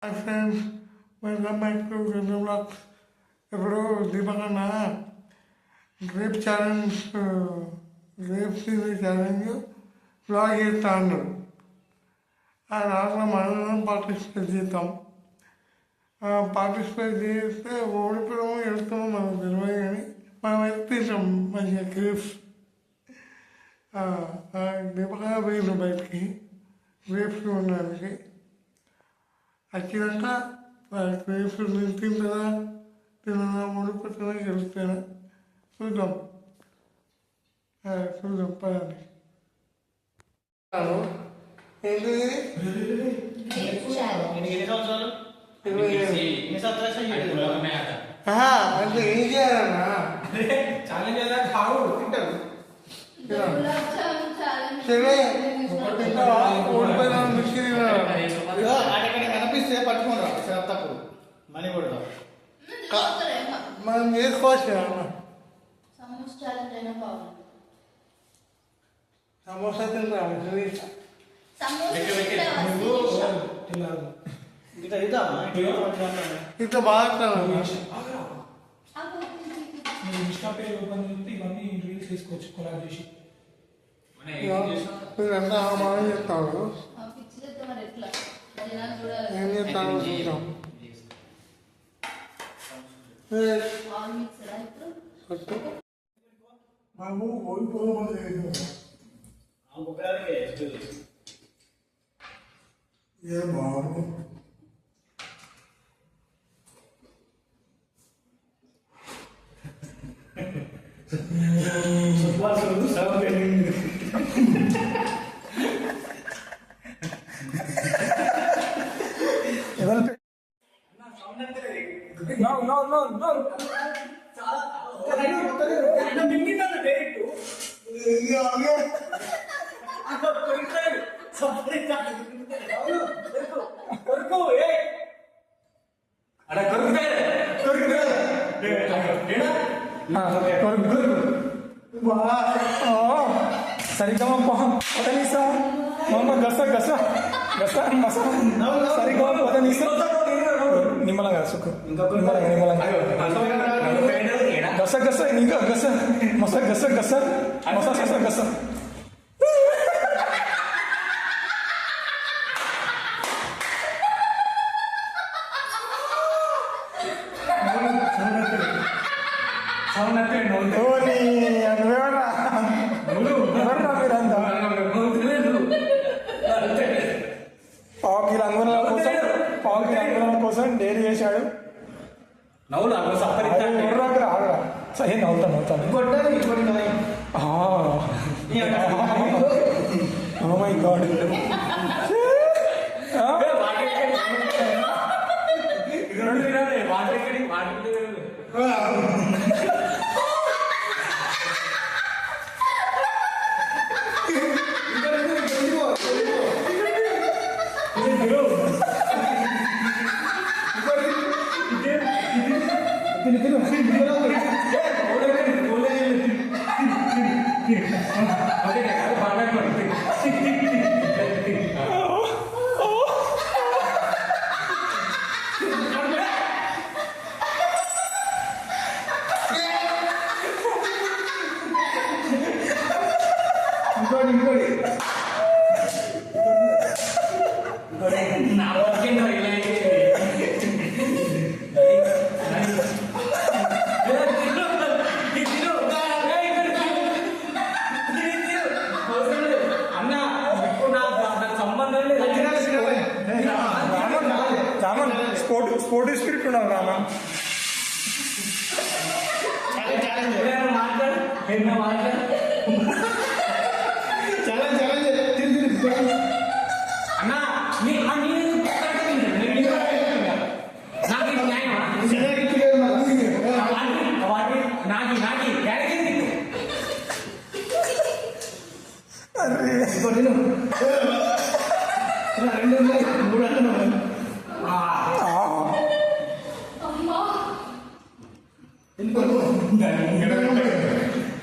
Hi friends, welcome back to రెండు blogs. ఇప్పుడు దీపకన్నా rap challenge rap series challenge blog చేస్తా అన్నాడు. ఆ దాంట్లో మనం పార్టిసిపేట్ చేస్తాం. పార్టిసిపేట్ చేస్తే ఓడిపోవడము వెళ్తామో మనకు తెలియదు, కానీ మనం ఎత్తిస్తాం మంచిగా క్రేప్స్. దీపకన్నా పోయిండు బయటికి రేప్స్ ఉండడానికి. వచ్చినాక క్రేప్స్ తింటుందా తినదా ఓడిపోతుందా గెలుస్తానా చూద్దాం. చూద్దాం పదండి. ఏంటి అంటే ఏం చేయాలన్నా ఓడిపోయినా కనిపిస్తే పట్టుకుంటా తప్పు మనీ కొడతాం మనం చేసుకోవచ్చు. సమోసా తింటా ఇంత బాగా ఇవన్నీ రీల్స్ తీసుకోవచ్చు కొలాబ్ చేసి. ఎంత మనం చెప్తాడు ఏం చెప్తాను చూద్దాం. మేము ఓడిపోవడం ఏం బాగు సరిగ్గా వదనీసా మమ్మ గస గస గస మస సరిగ్గా వదనీసా నిమ్మలంగా సుఖ నిమ్మలంగా గస గస ఇంకా గస మస గస గస మస గస గస కోసం డైరీ చేశాడు. సరే నవ్వుతాను oh my god. Sportive spirit ఉన్నావు రామా.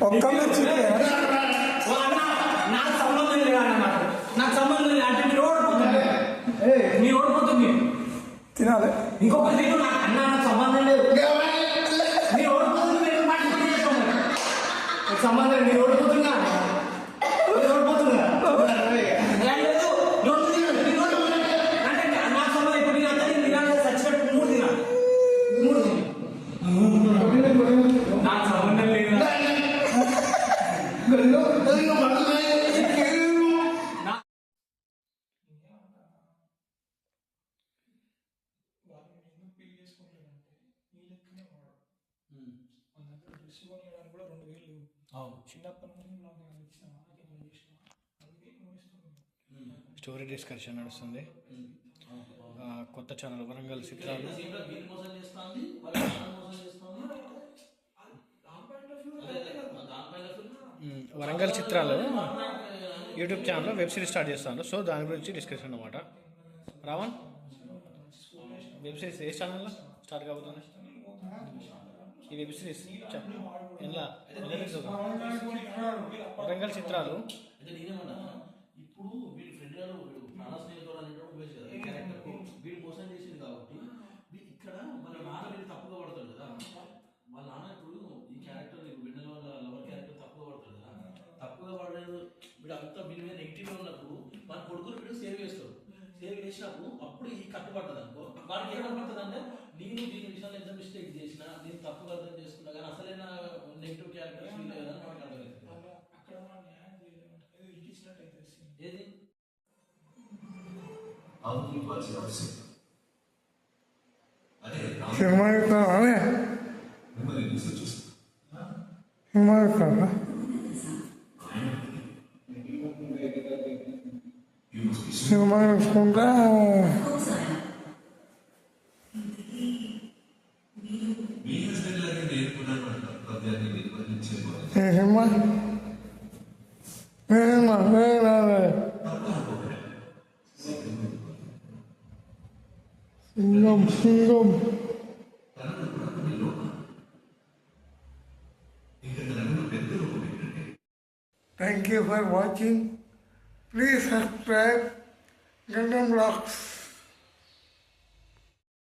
ఒక్క మిర్చి తినాలి. ఇంకొకటి తిను, నాకు అన్న నాకు సంబంధం లేదు. మీరు ఓడిపోతుంది, మీరు మాట్లాడి చేసుకోండి. నాకు సంబంధం లేదు, మీరు ఓడిపోతున్నా మీరు ఓడిపోతున్నా లేదు, రెండు తిను, మీరు ఓడిపోతున్నా. అంటే నాకు సంబంధం ఇప్పుడు నేను అంతా తినాలి, చచ్చినట్టు మూడు తినాలి, మూడు తిను. నాకు సంబంధం లేదు. స్టోరీ డిస్కషన్ నడుస్తుంది. కొత్త ఛానల్ వరంగల్ చిత్రాలు. వరంగల్ చిత్రాలు యూట్యూబ్ ఛానల్లో వెబ్ సిరీస్ స్టార్ట్ చేస్తాను. సో దాని గురించి డిస్కషన్ అన్నమాట. రావణ్, వెబ్ సిరీస్ ఏ ఛానల్లో స్టార్ట్ కాబోతుంది? ఈ వెబ్ సిరీస్ ఎలా వరంగల్ చిత్రాలు. ఇప్పుడు వీడి ఫ్రెండ్ గారు ప్రాణ స్నేహితుడు అనేటువంటి ఉపయోగించి కదా ఈ క్యారెక్టర్ వీడు మోసం చేసింది కాబట్టి ఇక్కడ వాళ్ళ నాన్న వీడు తప్పుగా పడతాడు కదా. వాళ్ళ నాన్న ఇప్పుడు ఈ క్యారెక్టర్ వెన్నెల వాళ్ళ లవర్ క్యారెక్టర్ తప్పుగా పడతాడు కదా. తప్పుగా పడలేదు వీడు అంతా వీడి మీద నెగిటివ్గా ఉన్నప్పుడు మన కొడుకులు వీడు సేవ్ చేస్తాడు. సేవ్ చేసినప్పుడు అప్పుడు ఈ కట్టుబడ్డది అనుకో, వాడికి ఏమనుకుంటుంది అంటే నేను దీని విషయాలు ఎంత మిస్టేక్ చేసినా నేను తప్పుగా అర్థం చేసుకున్నా కానీ అసలైన నెగిటివ్ క్యారెక్టర్ ఫీల్ అయ్యేదని మనకు అర్థమవుతుంది. ఏది సినిమా చూస్తావా? సినిమా చూస్తావా? సినిమా చూసుకుంటా ఏ సినిమా Singam. Thank you for watching. Please subscribe Gundam Vlogs.